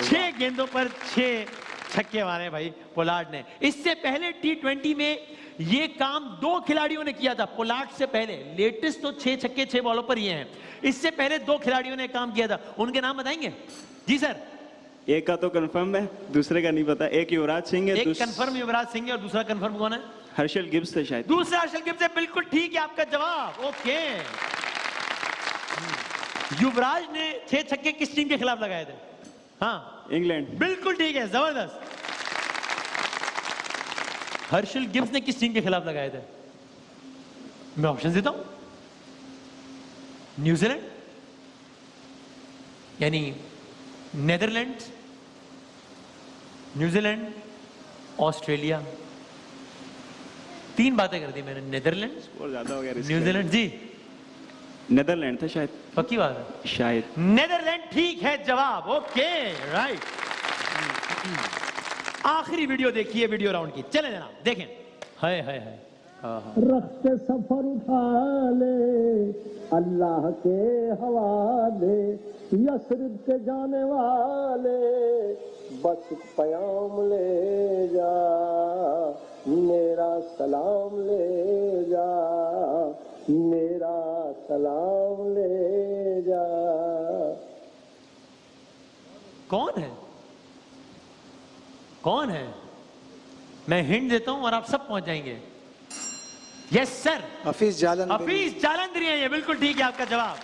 6 गेंदों पर 6 छक्के मारे भाई पोलार्ड ने। इससे पहले T20 में ये काम 2 खिलाड़ियों ने किया था। पोलार्ड से पहले लेटेस्ट तो 6 छक्के 6 बॉलों पर ये हैं। इससे पहले 2 खिलाड़ियों ने काम किया था, उनके नाम बताएंगे? जी सर। एक का तो कंफर्म है, दूसरे का नहीं पता। एक युवराज सिंह है, एक कंफर्म युवराज सिंह है और दूसरा कंफर्म कौन है? हर्षल गिब्स थे शायद। दूसरा हर्षल गिब्स है, बिल्कुल ठीक है आपका जवाब। ओके, युवराज ने 6 छक्के किस टीम के खिलाफ लगाए थे? हाँ, इंग्लैंड। बिल्कुल ठीक है, जबरदस्त। हर्षल गिब्स ने किस टीम के खिलाफ लगाए थे? मैं ऑप्शन देता हूं। न्यूजीलैंड, यानी नेदरलैंड्स, न्यूजीलैंड, ऑस्ट्रेलिया। 3 बातें कर दी मैंने। नेदरलैंड, और ज्यादा हो गया, न्यूजीलैंड। जी, नेदरलैंड था शायद। पक्की बात है? शायद नेदरलैंड ठीक है जवाब। Okay, right. आखिरी वीडियो देखिए, वीडियो राउंड की। चले जनाब, देखें। हाय हाय हाय, रख के सफर उठा ले अल्लाह के हवाले, यसरिब के जाने वाले बस प्याम ले जा, मेरा सलाम ले जा, मेरा सलाम ले जा। कौन है? कौन है? मैं हिंट देता हूं और आप सब पहुंच जाएंगे। Yes sir, Hafeez Jalandhari. हफीज जालंधरी है ये, बिल्कुल ठीक है आपका जवाब।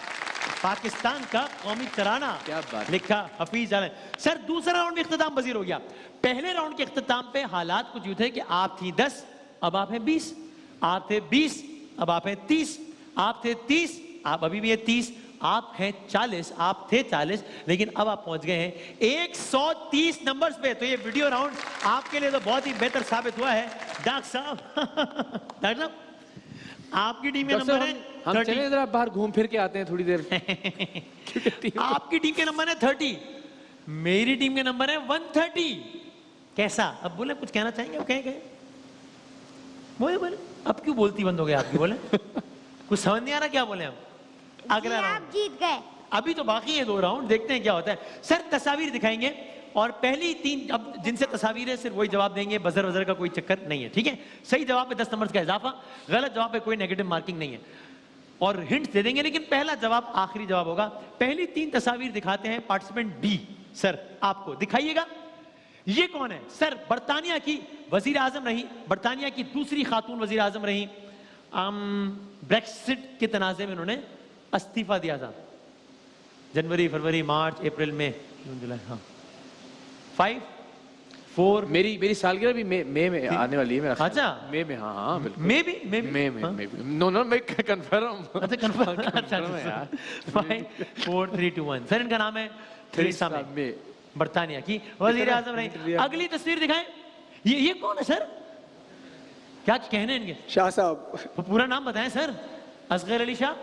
पाकिस्तान का कौमी तराना, क्या बात, लिखा हफीज जालंधरी। सर, दूसरा राउंड में इख्तिताम पजीर हो गया। पहले राउंड के इख्तिताम पे हालात कुछ यूं थे कि आप थी 10, अब आप हैं 20, आप थे 20, अब आप हैं 30, आप थे 30, आप अभी भी है 30, आप हैं 40, आप थे 40, लेकिन अब आप पहुंच गए हैं 130 नंबर्स पे। तो ये वीडियो राउंड आपके लिए तो बहुत ही बेहतर साबित हुआ है। डॉक्टर साहब, डॉक्टर साहब, आपकी टीम के नंबर है हम चले जरा बाहर घूम फिर के आते हैं थोड़ी देर। आपकी टीम के नंबर है 30, मेरी टीम के नंबर है 130। कैसा? अब बोले, कुछ कहना चाहेंगे? अब कहें बोले बोले। अब क्यों बोलती बंद हो गई आपकी? बोले कुछ समझ नहीं आ रहा क्या बोले हम? अगला राउंड आप जीत गए। अभी तो बाकी है 2 राउंड, देखते हैं क्या होता है। सर, तस्वीर दिखाएंगे और पहली 3 अब जिनसे तस्वीर है सिर्फ वही जवाब देंगे। बजर वजर का कोई चक्कर नहीं है, ठीक है? सही जवाब पे 10 नंबर का इजाफा, गलत जवाब पे कोई नेगेटिव मार्किंग नहीं है। और हिंट दे देंगे, लेकिन पहला जवाब आखिरी जवाब होगा। पहली 3 तस्वीर दिखाते हैं पार्टिसिपेंट बी। सर, आपको दिखाइएगा। ये कौन है? सर, बरतानिया की वजीर आजम रही, बरतानिया की दूसरी खातून वजीर आजम रही। ब्रेक्सिट के तनाज़े में उन्होंने इस्तीफा दिया था। जनवरी, फरवरी, मार्च, अप्रैल, मई, जून, जुलाई। हाँ, 4 मेरी सालगिरह भी मई में आने वाली है मेरा। अच्छा मई में, हाँ बिल्कुल। मई नो मैं कंफर्म। अच्छा कंफर्म। अच्छा यार 5 4 3 2 1। सर इनका नाम है थेरेसा मे, बर्तानिया की वजीर आजम रही। अगली तस्वीर दिखाएं। ये कौन है सर? क्या कहने इनके? शाह साहब। पूरा नाम बताएं सर। असगर अली शाह,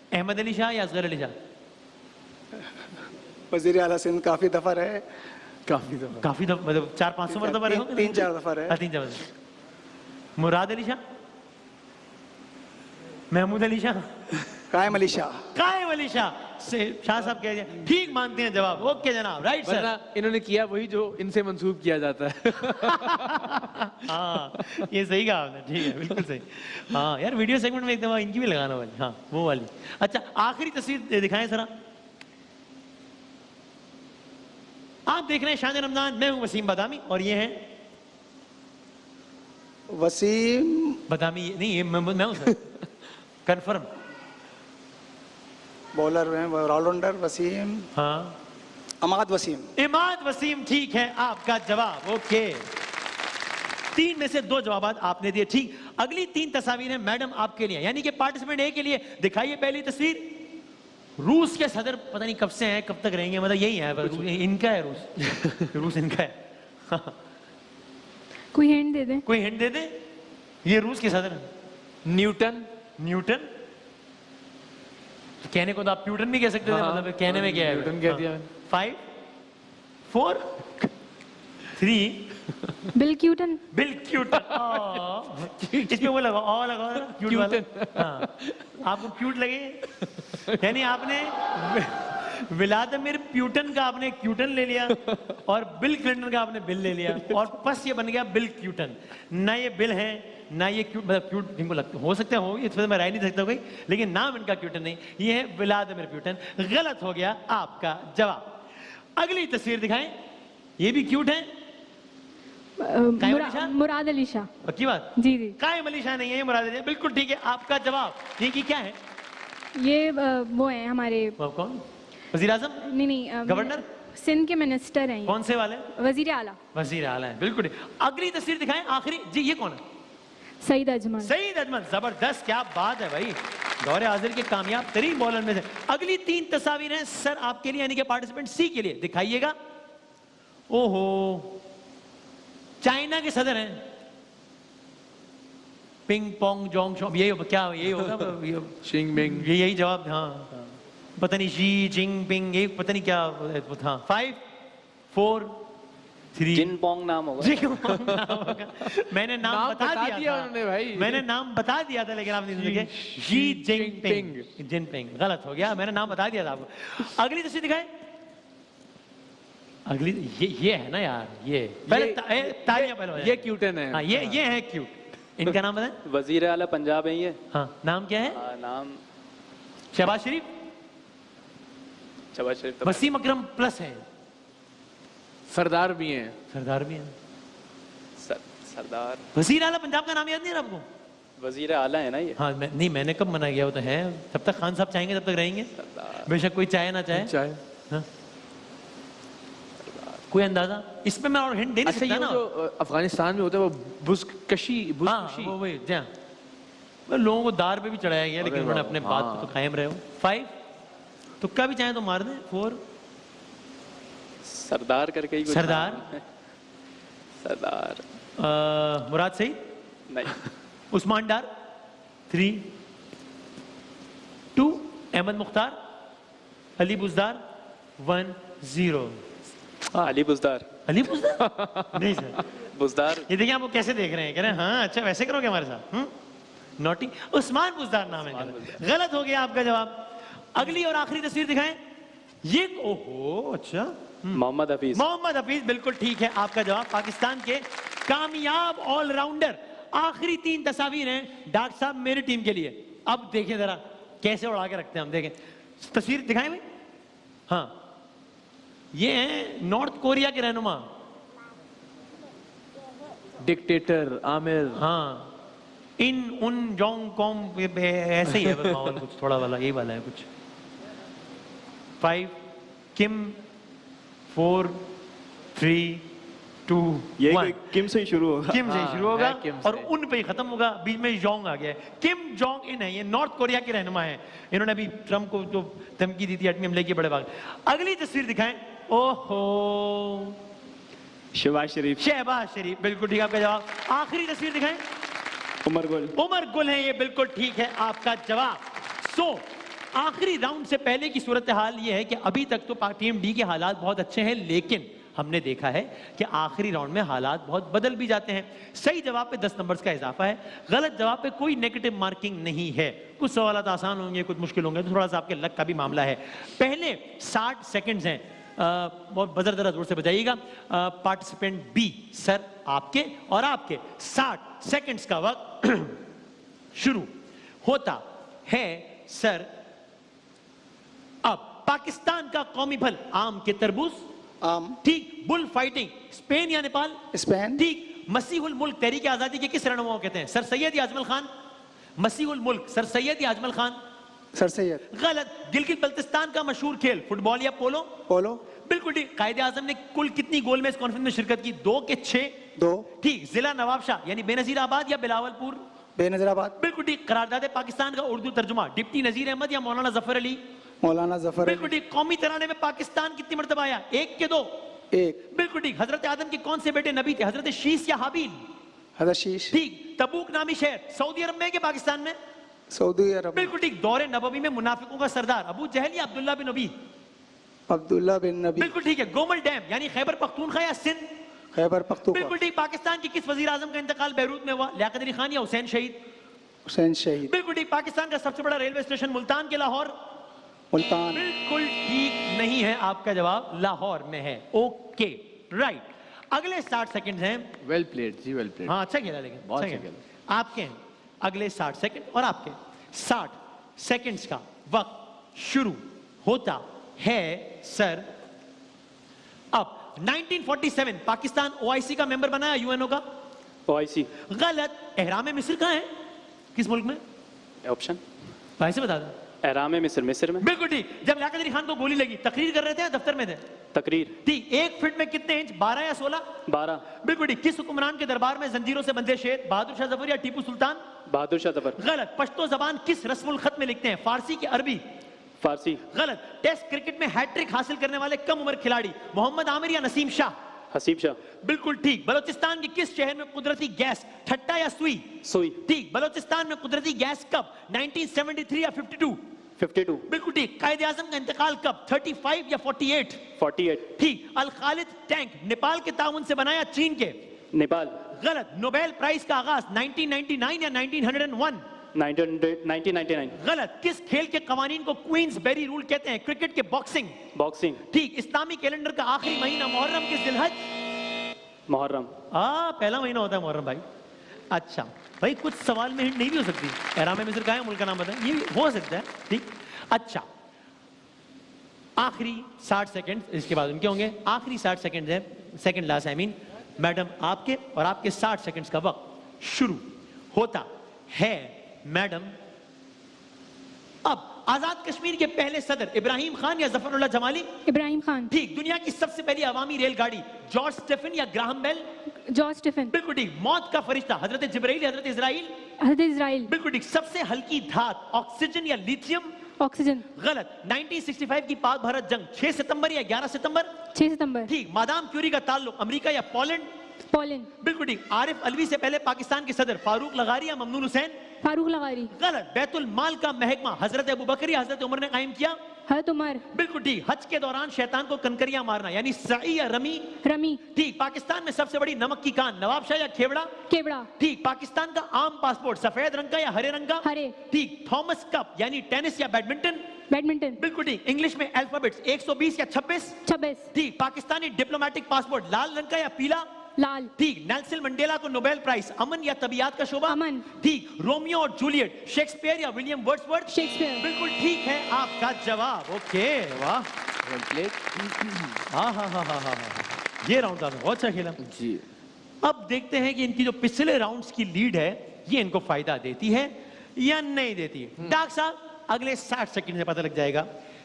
अहमद अली शाह या असगर अली शाह? वजीर आला सिंध काफी दफा रहे। काफी दफा मतलब 400-500 मरतबा रहे होंगे। 3-4 दफा रहे। 3-4 दफा। मुराद अली शाह, महमूद अली शाह, कायम अली शाह। कायम अली शाह से शाह साहब कह दिया, ठीक मानते हैं जवाब। ओके जनाब, राइट सर। इन्होंने किया वही जो इनसे मंसूब किया जाता है। हाँ ये सही कहा आपने, ठीक है बिल्कुल सही। हाँ यार वीडियो सेगमेंट में एकदम इनकी भी लगाना वाली, हाँ वो वाली। अच्छा आखिरी तस्वीर दिखाएं जरा। आप देख रहे हैं शान रमजान, मैं हूं वसीम बदामी और ये हैं वसीम बदामी। नहीं ये मैं हूं सर, कंफर्म। बॉलर हैं ऑलराउंडर वसीम। हाँ इमाद वसीम। इमाद वसीम, ठीक है आपका जवाब। ओके 3 में से 2 जवाब आपने दिए ठीक। अगली 3 तस्वीरें हैं मैडम आपके लिए, यानी कि पार्टिसिपेंट ए के लिए। दिखाइए पहली तस्वीर। रूस के सदर पता नहीं कब से हैं, कब तक रहेंगे, मतलब यही है इनका है रूस। रूस इनका है। कोई हिंट दे दे। कोई हिंट दे दे। ये रूस के सदर न्यूटन। कहने को तो आप प्यूटन भी कह सकते थे, मतलब कहने में क्या है? न्यूटन कह दिया। 5 4 3 बिल क्यूटन। बिल क्यूटन। इसमें वो लगा क्यूटन। हाँ आपको क्यूट लगे, यानी आपने व्लादिमीर पुतिन का आपने क्यूटन ले लिया और बिल क्लिंटन का आपने बिल ले लिया और बस ये बन गया बिल क्यूटन। ना ये बिल है ना ये क्यूट, मतलब क्यूट इनको लगता हो सकता हो, इसमें मैं राय नहीं सकता कोई, लेकिन नाम इनका क्यूटन नहीं, ये है व्लादिमीर पुतिन। गलत हो गया आपका जवाब। अगली तस्वीर दिखाएं। ये भी क्यूट है। मुराद अली शाह। पक्की बात? जी जी। कायम अली शाह नहीं है, ये मुराद अली। बिल्कुल ठीक है आपका जवाब। ये की क्या है? ये वो है हमारे कौन? वजीर आजम? नहीं गवर्नर सिंध के मिनिस्टर हैं। कौन से वाले? वजीर आला। वजीर आला है, बिल्कुल। अगली तस्वीर दिखाएं आखिरी जी। ये कौन है? सईद अजमल। सईद अजमल, जबरदस्त, क्या बात है भाई, दौरे हाजिर के कामयाब तरीन बॉलर में से। अगली 3 तस्वीरें हैं सर आपके लिए, यानी कि पार्टिसिपेंट सी के लिए। दिखाइएगा। ओहो चाइना के सदर हैं। पिंग पोंग जोंग शोंग, यही क्या यही होगा? शिंगमिंग, यही जवाब। हाँ पता नहीं शी जिंग पिंग, ये पता नहीं क्या था। 5 4 3 जिन पोंग नाम होगा। मैंने नाम बता दिया उन्होंने भाई, मैंने नाम बता दिया था लेकिन आप नहीं सुन सके। Xi Jinping. जिनपिंग गलत हो गया, मैंने नाम बता दिया था आपको। अगली तस्वीर दिखाएं। अगली ये है ना यार, ये पहले तालियां पहले। ये क्यूटन है। हाँ ये है क्यूट। इनका नाम बताएं। वजीर आला पंजाब है ये। हाँ नाम क्या है? नाम शहबाज शरीफ। शहबाज शरीफ तो वसीम अकरम प्लस है। सरदार भी हैं। सरदार भी हैं। सरदार। वजीर आला पंजाब का नाम याद नहीं है आपको? वजीर आला है ना ये। हाँ नहीं मैंने कब मना किया, वो तो है। जब तक खान साहब चाहेंगे तब तक रहेंगे, बेशक कोई चाहे ना चाहे। हाँ? कोई अंदाजा इसमें मैं और हिंट दे नहीं सकता ना। जो अफगानिस्तान में होता है वो बुज़कशी। हाँ वो वही लोगों को दार पे भी चढ़ाया गया, लेकिन उन्होंने अपने बात पे तो कायम रहे हो। 5 तुक्का भी चाहे तो मार दें। 4 सरदार करके ही कुछ सरदार। सरदार मुराद सही नहीं। उस्मान डार। 3 2 अहमद मुख्तार। अली बुजदार। 1 0 अली बुजदार। अली बुजदार नहीं सर, बुजदार। ये देखिए आप वो कैसे देख रहे हैं, कह रहे हैं हाँ अच्छा वैसे करोगे हमारे साथ। नोटी उस्मान बुजदार नाम है। गलत हो गया आपका जवाब। अगली और आखिरी तस्वीर दिखाएं। ये ओहो अच्छा मोहम्मद हफीज। मोहम्मद हफीज बिल्कुल ठीक है आपका जवाब। पाकिस्तान के कामयाब ऑलराउंडर। आखिरी 3 तस्वीर हैं डॉक्टर साहब मेरी टीम के लिए। अब देखिए जरा कैसे उड़ा के रखते हैं हम। देखें तस्वीर दिखाएं भाई। हाँ ये हैं नॉर्थ कोरिया के रहनुमा, डिक्टेटर आमिर। हाँ इन उन जोंग कॉम ऐसे ही है माहौल कुछ थोड़ा वाला, यही वाला है कुछ। 5 किम 4 3, 2, ये 1। किम से ही शुरू होगा। किम से ही शुरू होगा है किम और से। उन पे ही खत्म होगा। बीच में जोंग आ गया है। किम जोंग इन है, ये नॉर्थ कोरिया के रहनुमा है। इन्होंने अभी ट्रम्प को जो धमकी दी थी एटमी हमले की, बड़े भाग। अगली तस्वीर दिखाएं। ओहो, शहबाज शरीफ। शहबाज शरीफ, बिल्कुल ठीक आपका जवाब। आखिरी तस्वीर दिखाएं। उमर गुल। उमर गुल है, ये बिल्कुल ठीक है आपका जवाब। सो आखिरी राउंड से पहले की सूरत हाल ये है कि अभी तक तो टीम डी के हालात बहुत अच्छे हैं, लेकिन हमने देखा है कि आखिरी राउंड में हालात बहुत बदल भी जाते हैं। सही जवाब पे 10 नंबर्स का इजाफा है, गलत जवाब पे कोई नेगेटिव मार्किंग नहीं है। कुछ सवाल आसान होंगे, कुछ मुश्किल होंगे, तो थोड़ा सा आपके लक का भी मामला है। पहले 60 सेकंड्स हैं, बहुत बजर जरा जोर से बजाइएगा। पार्टिसिपेंट बी, सर आपके और आपके 60 सेकंड्स का वक्त शुरू होता है सर। अब पाकिस्तान का कौमी फल आम के तरबूज, आम। ठीक। बुल फाइटिंग, स्पेन या नेपाल, स्पेन। ठीक। मसीहुल मुल्क तहरीक आजादी के किस रहनुमा को कहते हैं? सर सैयद या अजमल खान? मसीहुल मुल्क, सर सैयद या अजमल खान? सर सैयद। गलत। गिलगित बल्तिस्तान का मशहूर खेल फुटबॉल या पोलो? पोलो। बिल्कुल ठीक। कायदे आजम ने कुल कितनी गोल में इस कॉन्फ्रेंस में शिरकत की? 2 के 6? 2। ठीक। जिला नवाबशाह यानी बेनजीराबाद या बिलावलपुर? बेनजीराबाद। बिल्कुल ठीक। करारदादे पाकिस्तान का उर्दू तर्जुमा डिप्टी नजीर अहमद या मौलाना जफर अली? मौलाना जफर अली। बिल्कुल ठीक। कौमी तराने में पाकिस्तान कितनी मरतबा आया? 1 के 2? 1। बिल्कुल ठीक। हजरत आदम के कौन से बेटे नबी थे? हजरत शीश या हाबील? हजरत शीश। ठीक। तबूक नामी शहर सऊदी अरब में के पाकिस्तान में? सऊदी अरब। बिल्कुल ठीक। दौरे नबवी में मुनाफिकों का सरदार अबू जहल या अब्दुल्ला बिन नबी? अब्दुल्ला बिन नबी। बिल्कुल ठीक है। गोमल डैम यानी खैबर पख्तूनख्वा या सिंध? खैबर पख्तूनख्वा। बिल्कुल ठीक। पाकिस्तान के किस वजीर आजम का इंतकाल बैरूत में हुआ? लियाकत अली खान या हुसैन शहीद? हुसैन शहीद। बिल्कुल ठीक। पाकिस्तान का सबसे बड़ा रेलवे स्टेशन मुल्तान के लाहौर? मुल्तान। बिल्कुल ठीक नहीं है आपका जवाब, लाहौर में है। Okay right. अगले 60 सेकंड हैं। वेल प्लेड जी, वेल प्लेड। हाँ अच्छा खेला, लेकिन बहुत अच्छा अच्छा खेला। आपके हैं अगले 60 सेकंड और आपके 60 सेकंड्स का वक्त शुरू होता है सर। अब 1947 पाकिस्तान ओआईसी का मेंबर बना है, यूएनओ का? ओआईसी। गलत। एहराम मिस्र कहाँ है? किस मुल्क में? ऑप्शन भाई से बता दो। एहराम मिस्र, मिस्र में। बिल्कुल ठीक। जब लियाकत अली खान को गोली लगी, तकरीर कर रहे थे या दफ्तर में थे? तकरीर। ठीक। 1 फीट में कितने इंच? 12 या 16? 12। बिल्कुल ठीक। किस हुक्मरान के दरबार में जंजीरों से बंधे शेर? बहादुर शाह जफर या टीपू सुल्तान? बहादुर शाह जफर। गलत। पश्तो जबान किस रस्मुल खत में लिखते हैं? फारसी की अरबी? फारसी। गलत। टेस्ट क्रिकेट में हैट्रिक हासिल करने वाले कम उम्र खिलाड़ी? मोहम्मद आमिर या नसीम शाह? हसीब शाह। बिल्कुल ठीक। बलोचिस्तान के किस शहर में कुदरती गैस? ठट्टा या सुई? सुई। ठीक। बलोचिस्तान में कुदरती गैस कब? 1973 या 52? 52। बिल्कुल ठीक। कायदे आजम का इंतकाल कब? 35 या 48? 48। ठीक। अल खालिद टैंक नेपाल के ताउन से बनाया चीन के? नेपाल। गलत। नोबेल प्राइज का आगाज 1999 या 1901? 1999। गलत। किस खेल के कवानीन को क्वींसबेरी रूल कहते हैं? क्रिकेट के बॉक्सिंग? बॉक्सिंग। ठीक। इस्लामी कैलेंडर का आखिरी महीना मुहर्रम किस जिलहज? मुहर्रम। पहला महीना होता है मुहर्रम भाई। अच्छा भाई, कुछ सवाल में हिंट नहीं भी हो सकती। एहराम मिस्र का है, मुल्क का नाम बताएं, ये भी हो सकता है। ठीक। अच्छा आखिरी 60 सेकंड, इसके बाद उनके होंगे। आखिरी 60 सेकंड है, second last I mean. Madam आपके और आपके 60 सेकंड्स का वक्त शुरू होता है मैडम। अब आजाद कश्मीर के पहले सदर इब्राहिम खान या जफरुल्लाह जमाली? इब्राहिम खान। ठीक। दुनिया की सबसे पहली अवामी रेलगाड़ी जॉर्ज स्टेफन या ग्राहम बेल? George Stephen. बिल्कुल ठीक। मौत का फरिश्ता हजरत जिब्राइल या हजरत इजराइल? हजरत इजराइल। बिल्कुल ठीक। सबसे हल्की धात ऑक्सीजन या लिथियम? ऑक्सीजन। गलत। 1965 की पाक भारत जंग 6 सितंबर या 11 सितंबर? 6 सितंबर। ठीक। मादाम क्यूरी का ताल्लुक अमेरिका या पोलैंड? पोलैंड। बिल्कुल ठीक। आरिफ अलवी से पहले पाकिस्तान के सदर फारूक लगारी या ममनून हुसैन? फारूक लगारी। गलत। बैतुल माल का महकमा हजरत अबू बकर या हजरत उमर ने कायम किया? हजरत उमर। बिल्कुल ठीक। हज के दौरान शैतान को कनकरियां मारना यानी सई या रमी? रमी। ठीक। पाकिस्तान में सबसे बड़ी नमक की कान नवाबशाह या खेवड़ा? केवड़ा। ठीक। पाकिस्तान का आम पासपोर्ट सफेद रंग का या हरे रंग का? हरे। ठीक। थॉमस कप यानी टेनिस या बैडमिंटन? बैडमिंटन। बिल्कुल ठीक। इंग्लिश में अल्फाबेट्स 120 या 26? 26। ठीक। पाकिस्तानी डिप्लोमेटिक पासपोर्ट लाल रंग का या पीला? लाल। ठीक। नेल्सन मंडेला को नोबेल प्राइज अमन या तबियात का शोभा? अमन। ठीक। रोमियो और जूलियट शेक्सपियर या विलियम वर्ड्सवर्थ? शेक्सपियर। बिल्कुल ठीक है आपका जवाब। ओके वाह, हाँ हाँ हाँ हाँ हाँ हाँ, ये राउंड आपने बहुत अच्छा खेला जी। अब देखते हैं कि इनकी जो पिछले राउंड्स की लीड है ये इनको फायदा देती है या नहीं देती है। डॉक्टर साहब अगले 60 सेकंड में पता लग जाएगा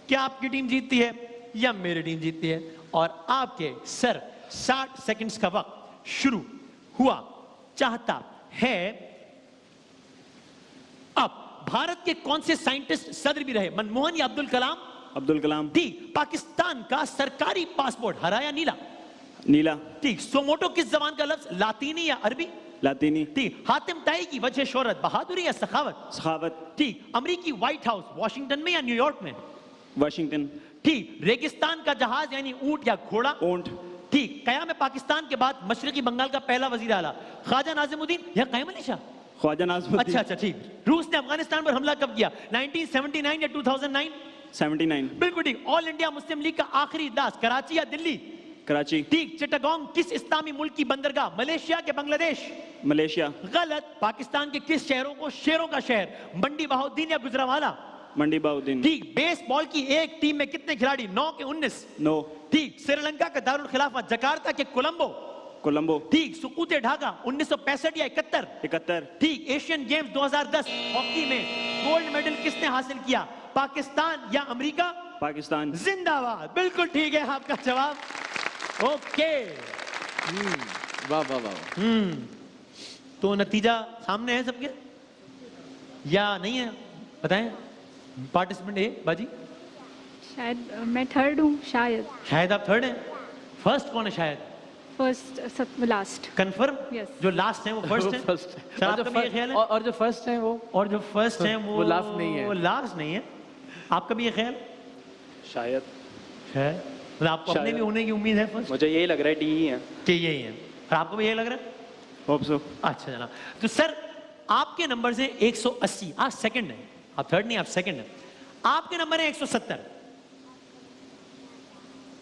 कि आपकी टीम जीतती है या मेरी टीम जीतती है। और आपके सर 60 सेकंड्स का वक्त शुरू हुआ चाहता है अब। भारत के कौन से साइंटिस्ट सदर भी रहे? मनमोहन या अब्दुल कलाम? अब्दुल कलाम। ठीक। पाकिस्तान का सरकारी पासपोर्ट हरा या नीला? नीला। ठीक। सोमोटो किस जबान का लफ्ज? लातीनी या अरबी? लातीनी। ठीक। हातिम ताई की वजह शोहरत बहादुरी या सखावत? सखावत। ठीक। अमेरिकी व्हाइट हाउस वॉशिंगटन में या न्यूयॉर्क में? वाशिंगटन। ठीक। रेगिस्तान का जहाज यानी ऊंट या घोड़ा? ऊंट। ठीक। कयाम पाकिस्तान के बाद मशरकी बंगाल का पहला वजीर आला ख्वाजा नाजिमुद्दीन या कायम अली शाह? ख्वाजा नाजिमुद्दीन। अच्छा, ठीक। रूस ने अफगानिस्तान पर हमला कब किया? 1979 या 2009? 79। बिल्कुल ठीक। ऑल इंडिया मुस्लिम लीग का आखिरी इजलास कराची या दिल्ली? कराची। ठीक। चिटागोंग किस इस्लामी मुल्क की बंदरगाह? मलेशिया के बांग्लादेश? मलेशिया। गलत। पाकिस्तान के किस शहरों को शेरों का शहर? मंडी बहाउद्दीन या गुजरावाला? मंडी बहाउद्दीन। ठीक। बेसबॉल की एक टीम में कितने खिलाड़ी? 9 के 19? 9। ठीक। श्रीलंका का दारुल खिलाफा जकार्ता के कोलंबो? कोलंबो। ठीक। सुकूते ढाका 1965 या 71? 71। ठीक। एशियन गेम्स 2010 हॉकी में गोल्ड मेडल किसने हासिल किया? पाकिस्तान या अमेरिका? पाकिस्तान। जिंदाबाद। बिल्कुल ठीक है आपका जवाब। ओके। वाह वाह वाह। तो नतीजा सामने है सबके या नहीं है? बताएं। पार्टिसिपेंट ए बाजी। शायद मैं थर्ड हूँ, शायद। शायद आप थर्ड हैं। फर्स्ट कौन है? शायद फर्स्ट लास्ट। कंफर्म? यस। जो लास्ट है वो फर्स्ट है? सर आपका भी ये ख्याल है? और जो फर्स्ट है वो? और जो फर्स्ट है वो लास्ट नहीं है। वो लास्ट नहीं है। आपका भी ये ख्याल? शायद है। मतलब आपको अपने भी होने की उम्मीद है फर्स्ट? मुझे यही लग रहा है, डी ही है। कि यही है। और आपको भी यही लग रहा है? Hope so. अच्छा जनाब। तो सर आपके नंबर से 180। आप सेकंड है, आप थर्ड नहीं, आप सेकंड है। आपके नंबर है 170।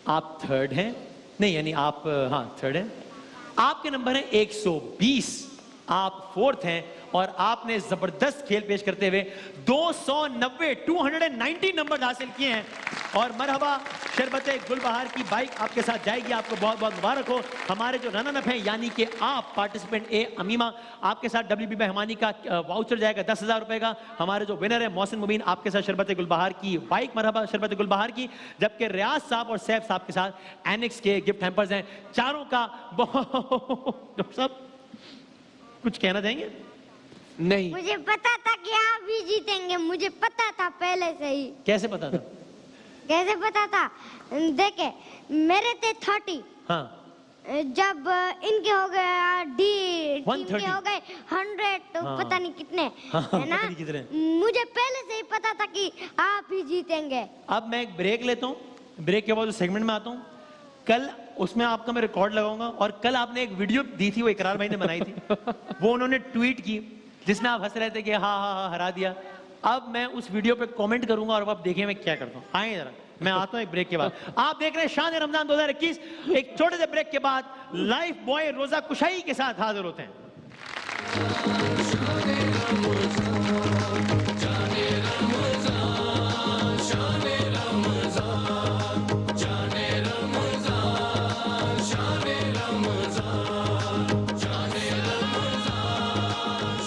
आप थर्ड हैं नहीं, यानी आप हाँ थर्ड हैं। आपके नंबर है 120। आप फोर्थ हैं और आपने जबरदस्त खेल पेश करते हुए 290 नंबर हासिल किए हैं। और मरहबा शरबत गुलबहार की बाइक आपके साथ जाएगी। आपको बहुत बहुत मुबारक हो। हमारे जो रनर अप हैं यानी कि आप पार्टिसिपेंट ए अमीमा, आपके साथ WB बहमानी का वाउचर जाएगा 10,000 रुपए का। हमारे जो विनर है मोहसिन मुबीन, आपके साथ शरबत गुलबहार की बाइक, मरहबा शरबत गुलबहार की। जबकि रियाज साहब और सैफ साहब के साथ एनेक्स के गिफ्ट हैम्पर्स हैं चारों का। डॉक्टर साहब कुछ कहना चाहेंगे? नहीं। मुझे पता था कि आप भी जीतेंगे, मुझे पता था पहले से ही। कैसे पता था? कैसे पता था? देखे मेरे थे 30। हाँ। जब इनके हो गए डी टीम के 130 हो गए 100 तो हाँ। पता नहीं कितने हाँ, है ना। पता नहीं कितने। मुझे पहले से ही पता था कि आप ही जीतेंगे। अब मैं एक ब्रेक लेता हूँ, ब्रेक के बाद जो सेगमेंट में आता हूँ, कल उसमें आपका मैं रिकॉर्ड लगाऊंगा। और कल आपने एक वीडियो दी थी, वो इकरार भाई ने बनाई थी, वो उन्होंने ट्वीट की जिसमें आप हंस रहे थे कि हाँ हाँ हाँ हरा दिया। अब मैं उस वीडियो पे कमेंट करूंगा और अब आप देखिए मैं क्या करता हूँ। आए जरा, मैं आता हूँ एक ब्रेक के बाद। आप देख रहे हैं शान रमजान 2021। एक छोटे से ब्रेक के बाद लाइफ बॉय रोजा कुशाई के साथ हाजिर होते हैं।